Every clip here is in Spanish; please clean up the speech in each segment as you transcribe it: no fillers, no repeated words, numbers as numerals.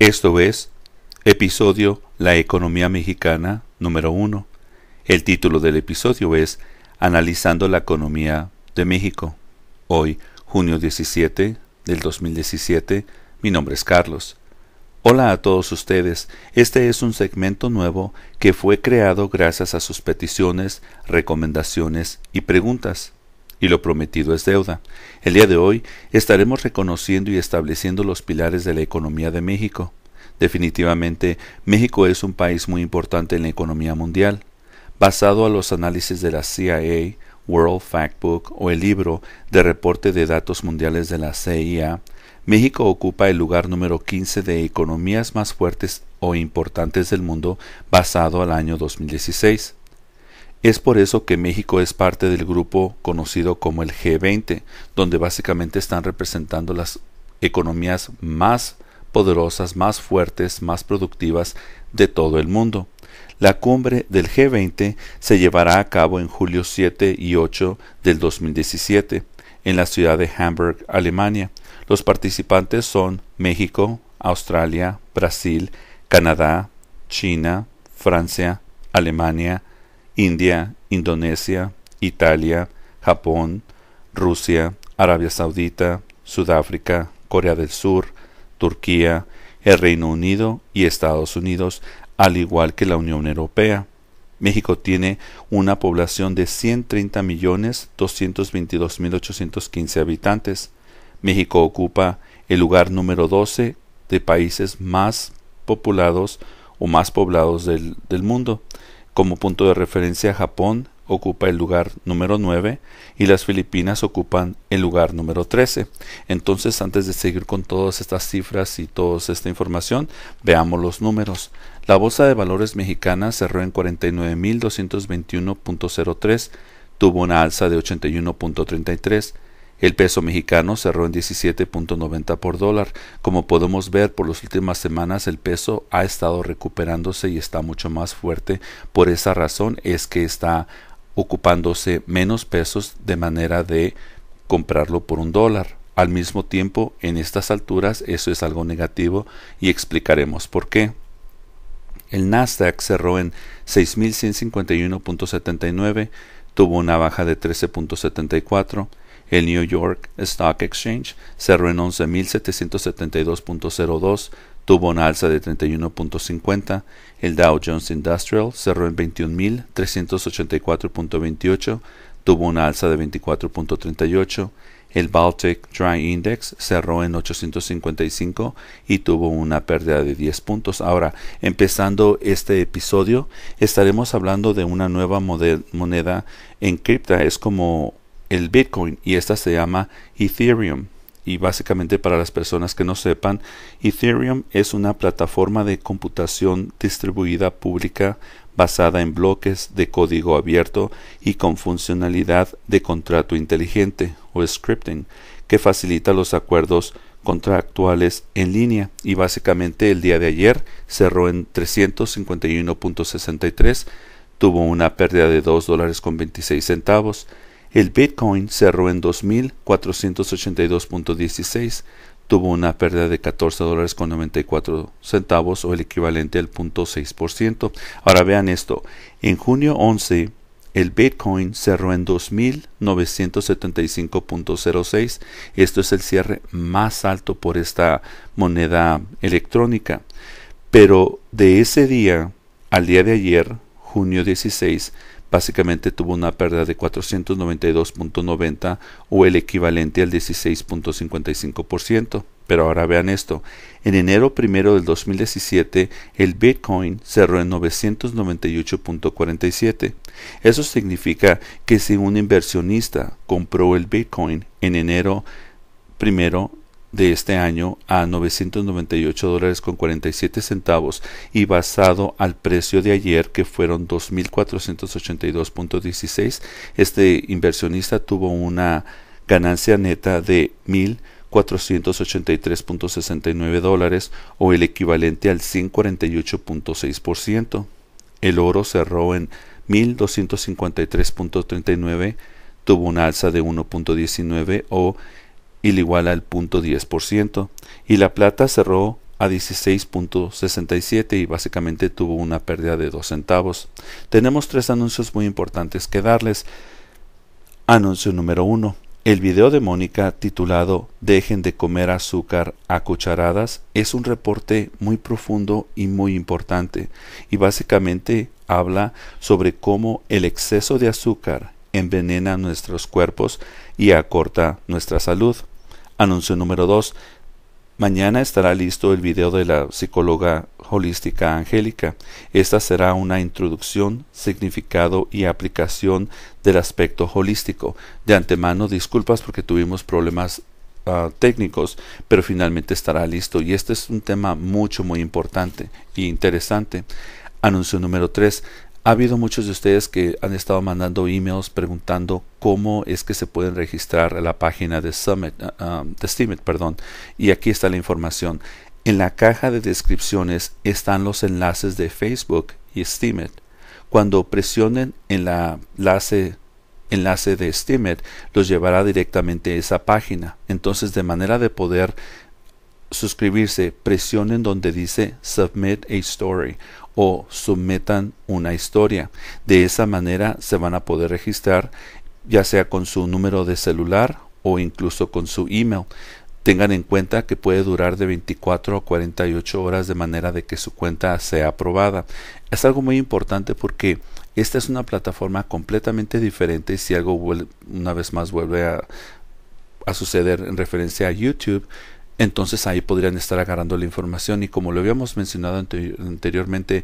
Esto es, episodio La economía mexicana número 1. El título del episodio es Analizando la economía de México. Hoy, junio 17 del 2017, mi nombre es Carlos. Hola a todos ustedes, este es un segmento nuevo que fue creado gracias a sus peticiones, recomendaciones y preguntas. Y lo prometido es deuda. El día de hoy estaremos reconociendo y estableciendo los pilares de la economía de México. Definitivamente, México es un país muy importante en la economía mundial. Basado a los análisis de la CIA, World Factbook o el libro de reporte de datos mundiales de la CIA, México ocupa el lugar número 15 de economías más fuertes o importantes del mundo basado al año 2016. Es por eso que México es parte del grupo conocido como el G20, donde básicamente están representando las economías más poderosas, más fuertes, más productivas de todo el mundo. La cumbre del G20 se llevará a cabo en julio 7 y 8 del 2017 en la ciudad de Hamburg, Alemania. Los participantes son México, Australia, Brasil, Canadá, China, Francia, Alemania, India, Indonesia, Italia, Japón, Rusia, Arabia Saudita, Sudáfrica, Corea del Sur, Turquía, el Reino Unido y Estados Unidos, al igual que la Unión Europea. México tiene una población de 130.222.815 habitantes. México ocupa el lugar número 12 de países más poblados del mundo. Como punto de referencia, Japón ocupa el lugar número 9 y las Filipinas ocupan el lugar número 13. Entonces, antes de seguir con todas estas cifras y toda esta información, veamos los números. La Bolsa de Valores mexicana cerró en 49.221.03, tuvo una alza de 81.33. El peso mexicano cerró en 17.90 por dólar. Como podemos ver, por las últimas semanas el peso ha estado recuperándose y está mucho más fuerte. Por esa razón es que está ocupándose menos pesos de manera de comprarlo por $1. Al mismo tiempo, en estas alturas, eso es algo negativo y explicaremos por qué. El Nasdaq cerró en 6.151.79, tuvo una baja de 13.74. El New York Stock Exchange cerró en 11.772.02, tuvo una alza de 31.50. El Dow Jones Industrial cerró en 21.384.28, tuvo una alza de 24.38. El Baltic Dry Index cerró en 855 y tuvo una pérdida de 10 puntos. Ahora, empezando este episodio, estaremos hablando de una nueva moneda encripta. Es como el Bitcoin y esta se llama Ethereum. Y básicamente, para las personas que no sepan, Ethereum es una plataforma de computación distribuida pública basada en bloques de código abierto y con funcionalidad de contrato inteligente o scripting que facilita los acuerdos contractuales en línea. Y básicamente el día de ayer cerró en 351.63, tuvo una pérdida de $2.26. El Bitcoin cerró en 2.482.16, tuvo una pérdida de $14.94 o el equivalente al 0.6%. Ahora vean esto, en junio 11 el Bitcoin cerró en 2.975.06, esto es el cierre más alto por esta moneda electrónica, pero de ese día al día de ayer, junio 16, básicamente tuvo una pérdida de 492.90 o el equivalente al 16.55%. Pero ahora vean esto, en enero 1 del 2017 el Bitcoin cerró en 998.47. Eso significa que si un inversionista compró el Bitcoin en enero 1 de este año a $998.47 y basado al precio de ayer, que fueron 2.482.16, este inversionista tuvo una ganancia neta de $1.483.69 o el equivalente al 148.6%. El oro cerró en 1.253.39, tuvo una alza de 1.19 o igual al 0.10%, y la plata cerró a 16.67 y básicamente tuvo una pérdida de 2 centavos. Tenemos 3 anuncios muy importantes que darles. Anuncio número 1. El video de Mónica titulado "Dejen de comer azúcar a cucharadas" es un reporte muy profundo y muy importante, y básicamente habla sobre cómo el exceso de azúcar envenena nuestros cuerpos y acorta nuestra salud. Anuncio número 2. Mañana estará listo el video de la psicóloga holística Angélica. Esta será una introducción, significado y aplicación del aspecto holístico. De antemano, disculpas porque tuvimos problemas técnicos, pero finalmente estará listo. Y este es un tema muy importante e interesante. Anuncio número 3. Ha habido muchos de ustedes que han estado mandando emails preguntando cómo es que se pueden registrar a la página de Steemit, y aquí está la información. En la caja de descripciones están los enlaces de Facebook y Steemit. Cuando presionen en el enlace de Steemit, los llevará directamente a esa página. Entonces, de manera de poder suscribirse, presionen donde dice Submit a Story o sometan una historia. De esa manera se van a poder registrar, ya sea con su número de celular o incluso con su email. Tengan en cuenta que puede durar de 24 a 48 horas de manera de que su cuenta sea aprobada. Es algo muy importante porque esta es una plataforma completamente diferente. Si algo una vez más vuelve a suceder en referencia a YouTube, entonces ahí podrían estar agarrando la información, y como lo habíamos mencionado anteriormente,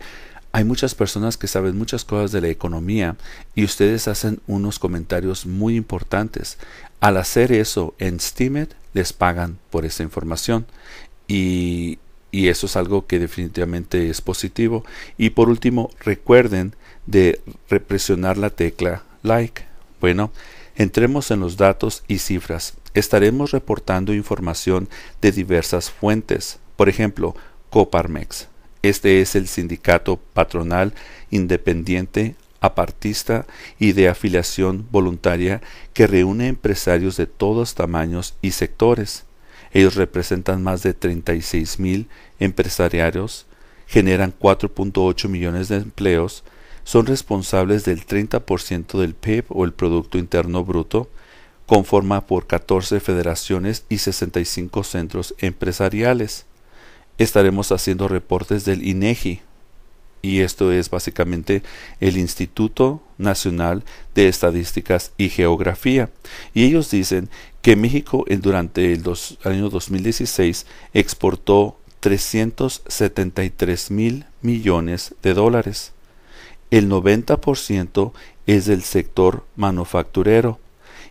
hay muchas personas que saben muchas cosas de la economía y ustedes hacen unos comentarios muy importantes. Al hacer eso en Steemit les pagan por esa información, y eso es algo que definitivamente es positivo. Y por último, recuerden de presionar la tecla like. Bueno, entremos en los datos y cifras. Estaremos reportando información de diversas fuentes. Por ejemplo, Coparmex. Este es el sindicato patronal independiente, apartista y de afiliación voluntaria que reúne empresarios de todos tamaños y sectores. Ellos representan más de 36,000 empresarios, generan 4.8 millones de empleos, son responsables del 30% del PIB o el Producto Interno Bruto, conforma por 14 federaciones y 65 centros empresariales. Estaremos haciendo reportes del INEGI, y esto es básicamente el Instituto Nacional de Estadísticas y Geografía. Y ellos dicen que México durante el año 2016 exportó 373,000 millones de dólares. El 90% es del sector manufacturero,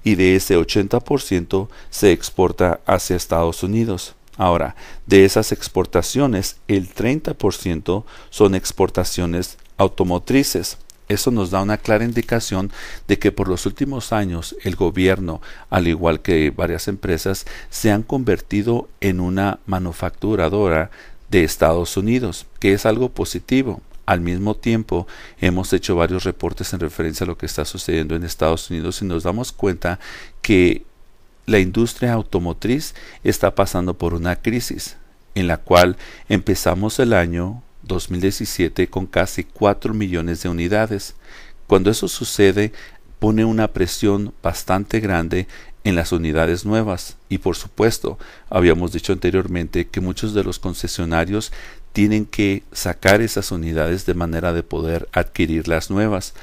y de ese 80% se exporta hacia Estados Unidos. Ahora, de esas exportaciones, el 30% son exportaciones automotrices. Eso nos da una clara indicación de que por los últimos años el gobierno, al igual que varias empresas, se han convertido en una manufacturadora de Estados Unidos, que es algo positivo. Al mismo tiempo, hemos hecho varios reportes en referencia a lo que está sucediendo en Estados Unidos y nos damos cuenta que la industria automotriz está pasando por una crisis, en la cual empezamos el año 2017 con casi 4 millones de unidades. Cuando eso sucede, pone una presión bastante grande en las unidades nuevas, y por supuesto, habíamos dicho anteriormente que muchos de los concesionarios tienen que sacar esas unidades de manera de poder adquirir las nuevas,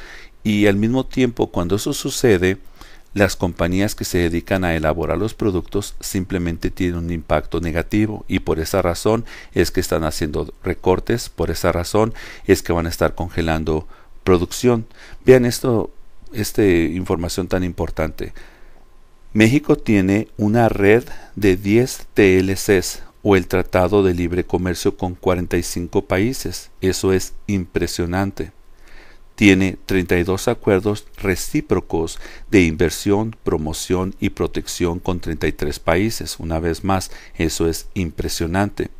y al mismo tiempo, cuando eso sucede, las compañías que se dedican a elaborar los productos simplemente tienen un impacto negativo, y por esa razón es que están haciendo recortes, por esa razón es que van a estar congelando producción. Vean esta información tan importante. México tiene una red de 10 TLCs o el Tratado de Libre Comercio con 45 países. Eso es impresionante. Tiene 32 acuerdos recíprocos de inversión, promoción y protección con 33 países. Una vez más, eso es impresionante.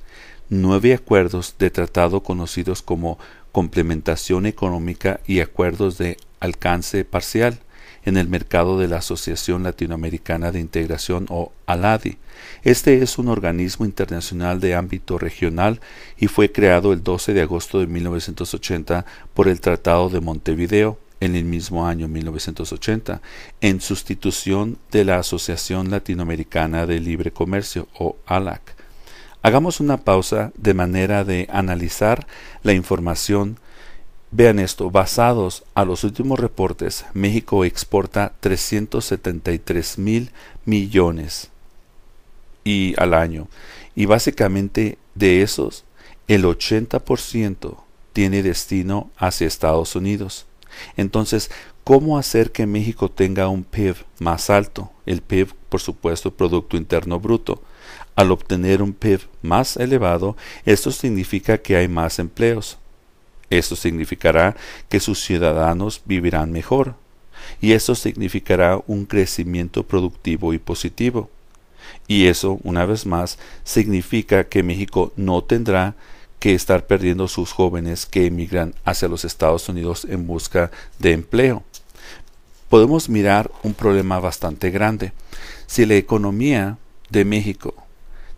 9 acuerdos de tratado conocidos como complementación económica y acuerdos de alcance parcial. en el mercado de la Asociación Latinoamericana de Integración o ALADI. Este es un organismo internacional de ámbito regional y fue creado el 12 de agosto de 1980 por el Tratado de Montevideo en el mismo año 1980, en sustitución de la Asociación Latinoamericana de Libre Comercio o ALAC. Hagamos una pausa de manera de analizar la información. Vean esto, basados a los últimos reportes, México exporta 373,000 millones al año, y básicamente de esos, el 80% tiene destino hacia Estados Unidos. Entonces, ¿cómo hacer que México tenga un PIB más alto? El PIB, por supuesto, Producto Interno Bruto. Al obtener un PIB más elevado, esto significa que hay más empleos. Esto significará que sus ciudadanos vivirán mejor. Y eso significará un crecimiento productivo y positivo. Y eso, una vez más, significa que México no tendrá que estar perdiendo sus jóvenes que emigran hacia los Estados Unidos en busca de empleo. Podemos mirar un problema bastante grande. Si la economía de México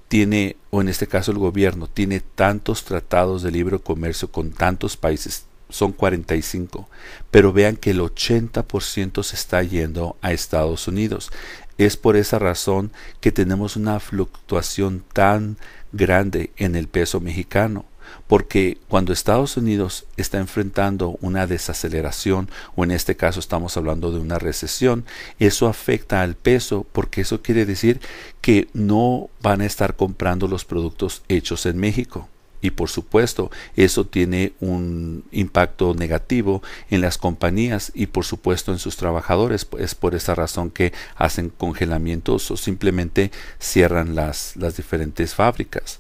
tiene, o en este caso el gobierno, tiene tantos tratados de libre comercio con tantos países, son 45, pero vean que el 80% se está yendo a Estados Unidos. Es por esa razón que tenemos una fluctuación tan grande en el peso mexicano, porque cuando Estados Unidos está enfrentando una desaceleración, o en este caso estamos hablando de una recesión, eso afecta al peso, porque eso quiere decir que no van a estar comprando los productos hechos en México. Y por supuesto, eso tiene un impacto negativo en las compañías y por supuesto en sus trabajadores. Es por esa razón que hacen congelamientos o simplemente cierran las diferentes fábricas.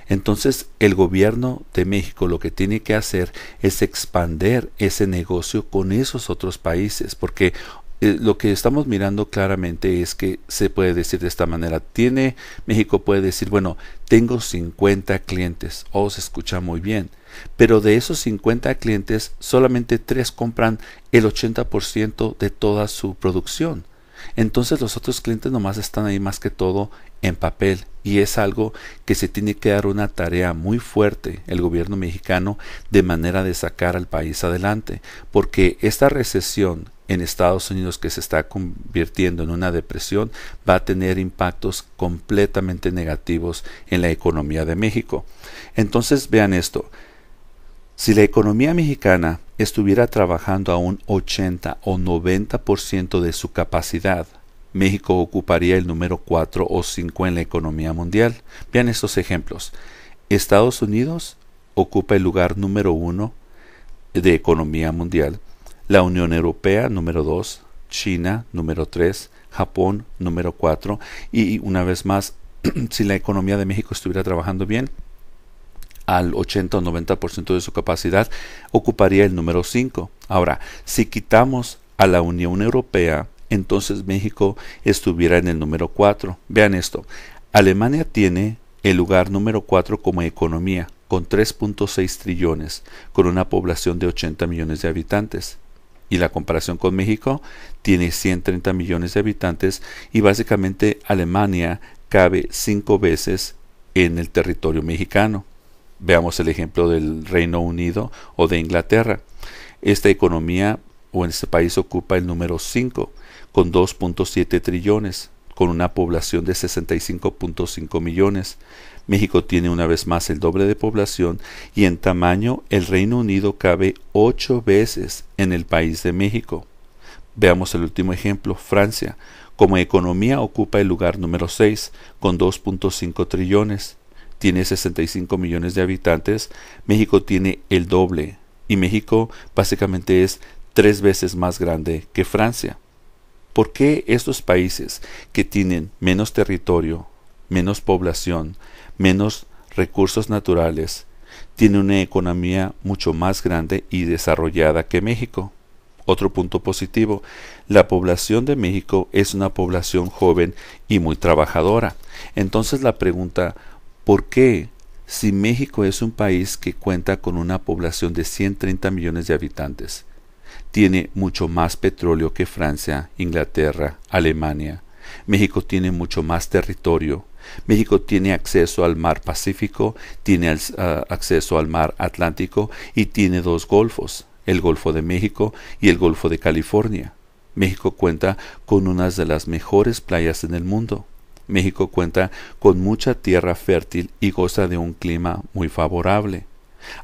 Entonces, el gobierno de México lo que tiene que hacer es expandir ese negocio con esos otros países, porque lo que estamos mirando claramente es que se puede decir de esta manera. México puede decir, bueno, tengo 50 clientes. Se escucha muy bien. Pero de esos 50 clientes, solamente 3 compran el 80% de toda su producción. Entonces los otros clientes nomás están ahí más que todo en papel, y es algo que se tiene que dar una tarea muy fuerte el gobierno mexicano de manera de sacar al país adelante, porque esta recesión en Estados Unidos que se está convirtiendo en una depresión va a tener impactos completamente negativos en la economía de México. Entonces vean esto. Si la economía mexicana estuviera trabajando a un 80 o 90% de su capacidad, México ocuparía el número 4 o 5 en la economía mundial. Vean estos ejemplos. Estados Unidos ocupa el lugar número 1 de economía mundial. La Unión Europea número 2, China número 3, Japón número 4 y una vez más, si la economía de México estuviera trabajando bien, al 80 o 90% de su capacidad, ocuparía el número 5. Ahora, si quitamos a la Unión Europea, entonces México estuviera en el número 4. Vean esto. Alemania tiene el lugar número 4 como economía, con 3.6 trillones, con una población de 80 millones de habitantes. Y la comparación con México tiene 130 millones de habitantes y básicamente Alemania cabe 5 veces en el territorio mexicano. Veamos el ejemplo del Reino Unido o de Inglaterra. Esta economía o en este país ocupa el número 5 con 2.7 trillones, con una población de 65.5 millones. México tiene una vez más el doble de población y en tamaño el Reino Unido cabe 8 veces en el país de México. Veamos el último ejemplo, Francia. Como economía ocupa el lugar número 6 con 2.5 trillones. Tiene 65 millones de habitantes. México tiene el doble y México básicamente es 3 veces más grande que Francia. ¿Por qué estos países que tienen menos territorio, menos población, menos recursos naturales, tienen una economía mucho más grande y desarrollada que México? Otro punto positivo, la población de México es una población joven y muy trabajadora. Entonces la pregunta, ¿por qué, si México es un país que cuenta con una población de 130 millones de habitantes, tiene mucho más petróleo que Francia, Inglaterra, Alemania. México tiene mucho más territorio. México tiene acceso al mar Pacífico, tiene acceso al mar Atlántico y tiene dos golfos, el Golfo de México y el Golfo de California. México cuenta con unas de las mejores playas en el mundo. México cuenta con mucha tierra fértil y goza de un clima muy favorable.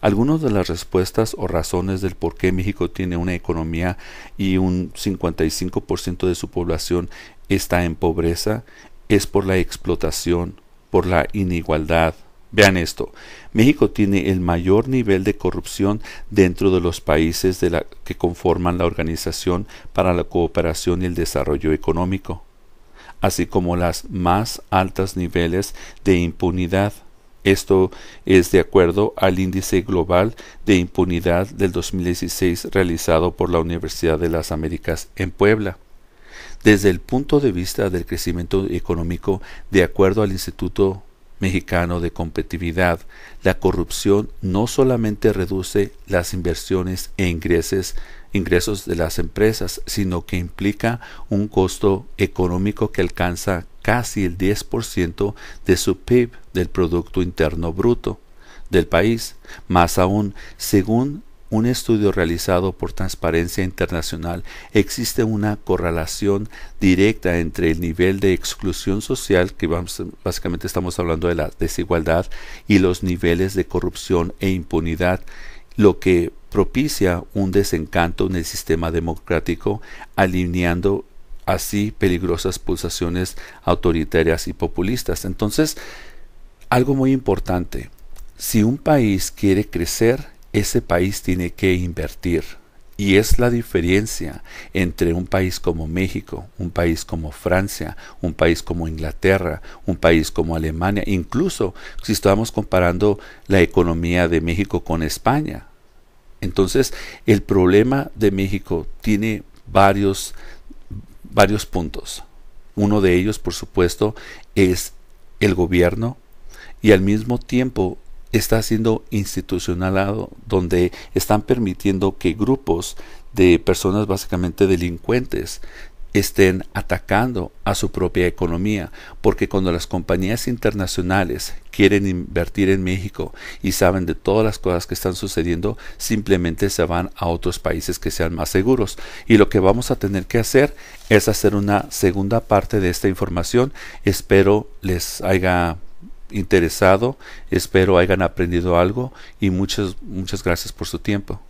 Algunas de las respuestas o razones del por qué México tiene una economía y un 55% de su población está en pobreza es por la explotación, por la inigualdad. Vean esto, México tiene el mayor nivel de corrupción dentro de los países que conforman la Organización para la Cooperación y el Desarrollo Económico, así como las más altos niveles de impunidad. Esto es de acuerdo al Índice Global de Impunidad del 2016 realizado por la Universidad de las Américas en Puebla. Desde el punto de vista del crecimiento económico, de acuerdo al Instituto Mexicano de Competitividad, la corrupción no solamente reduce las inversiones e ingresos de las empresas, sino que implica un costo económico que alcanza casi el 10% de su PIB, del Producto Interno Bruto del país. Más aún, según un estudio realizado por Transparencia Internacional, existe una correlación directa entre el nivel de exclusión social, que básicamente estamos hablando de la desigualdad, y los niveles de corrupción e impunidad, lo que propicia un desencanto en el sistema democrático, alineando así peligrosas pulsaciones autoritarias y populistas. Entonces, algo muy importante, si un país quiere crecer, ese país tiene que invertir. Y es la diferencia entre un país como México, un país como Francia, un país como Inglaterra, un país como Alemania, incluso si estamos comparando la economía de México con España. Entonces, el problema de México tiene varios puntos. Uno de ellos, por supuesto, es el gobierno, y al mismo tiempo está siendo institucionalizado, donde están permitiendo que grupos de personas básicamente delincuentes estén atacando a su propia economía, porque cuando las compañías internacionales quieren invertir en México y saben de todas las cosas que están sucediendo, simplemente se van a otros países que sean más seguros. Y lo que vamos a tener que hacer es hacer una segunda parte de esta información. Espero les haya interesado, espero hayan aprendido algo, y muchas gracias por su tiempo.